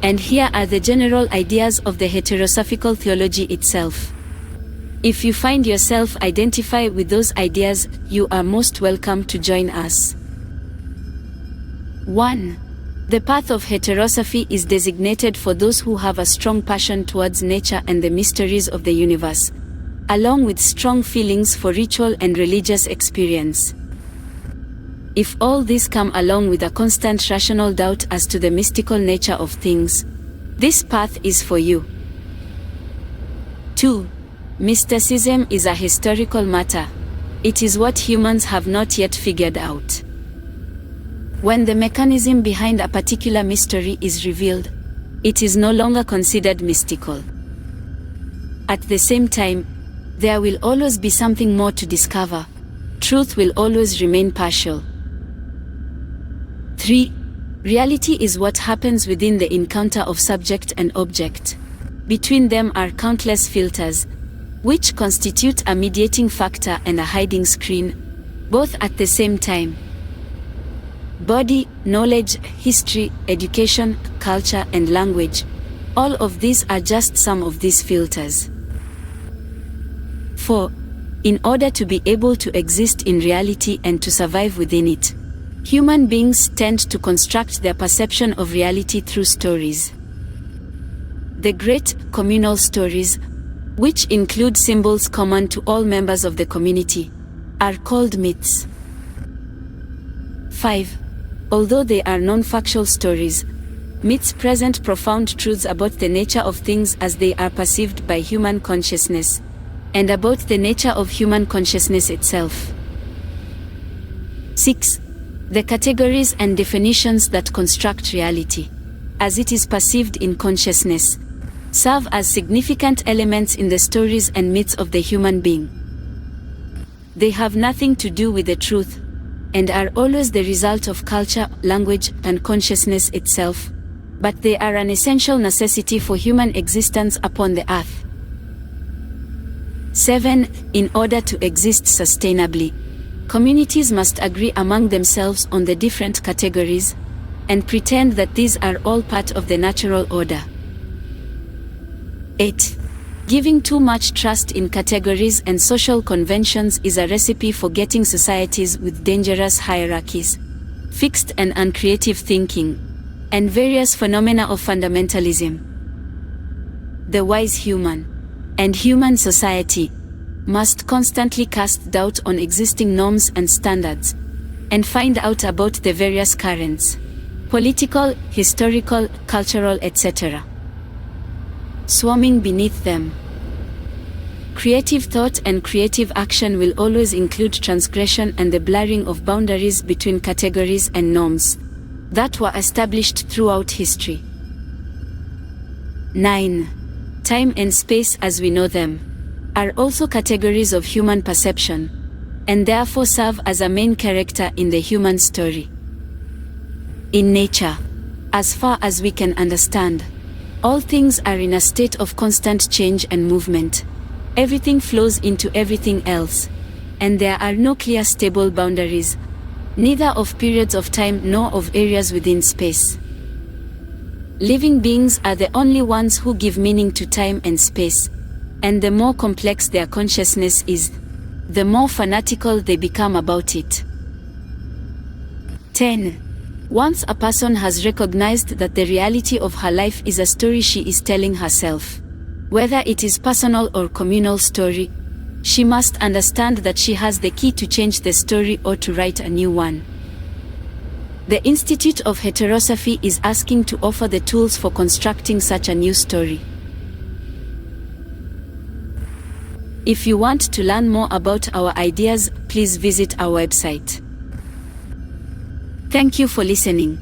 And here are the general ideas of the heterosophical theology itself. If you find yourself identify with those ideas, you are most welcome to join us. 1. The path of heterosophy is designated for those who have a strong passion towards nature and the mysteries of the universe, along with strong feelings for ritual and religious experience. If all these come along with a constant rational doubt as to the mystical nature of things, this path is for you. 2. Mysticism is a historical matter. It is what humans have not yet figured out. When the mechanism behind a particular mystery is revealed, it is no longer considered mystical. At the same time, there will always be something more to discover. Truth will always remain partial. 3. Reality is what happens within the encounter of subject and object. Between them are countless filters, which constitute a mediating factor and a hiding screen, both at the same time. Body, knowledge, history, education, culture, and language, all of these are just some of these filters. 4. In order to be able to exist in reality and to survive within it, human beings tend to construct their perception of reality through stories. The great communal stories, which include symbols common to all members of the community, are called myths. 5. Although they are non-factual stories, myths present profound truths about the nature of things as they are perceived by human consciousness, and about the nature of human consciousness itself. 6. The categories and definitions that construct reality, as it is perceived in consciousness, serve as significant elements in the stories and myths of the human being. They have nothing to do with the truth, and are always the result of culture, language, and consciousness itself, but they are an essential necessity for human existence upon the earth. 7. In order to exist sustainably, communities must agree among themselves on the different categories, and pretend that these are all part of the natural order. 8. Giving too much trust in categories and social conventions is a recipe for getting societies with dangerous hierarchies, fixed and uncreative thinking, and various phenomena of fundamentalism. The wise human, and human society, must constantly cast doubt on existing norms and standards, and find out about the various currents, political, historical, cultural, etc., swarming beneath them. Creative thought and creative action will always include transgression and the blurring of boundaries between categories and norms that were established throughout history. 9. Time and space as we know them are also categories of human perception, and therefore serve as a main character in the human story. In nature, as far as we can understand, all things are in a state of constant change and movement. Everything flows into everything else, and there are no clear stable boundaries, neither of periods of time nor of areas within space. Living beings are the only ones who give meaning to time and space, and the more complex their consciousness is, the more fanatical they become about it. 10. Once a person has recognized that the reality of her life is a story she is telling herself, whether it is personal or communal story, she must understand that she has the key to change the story or to write a new one. The Institute of Heterosophy is asking to offer the tools for constructing such a new story. If you want to learn more about our ideas, please visit our website. Thank you for listening.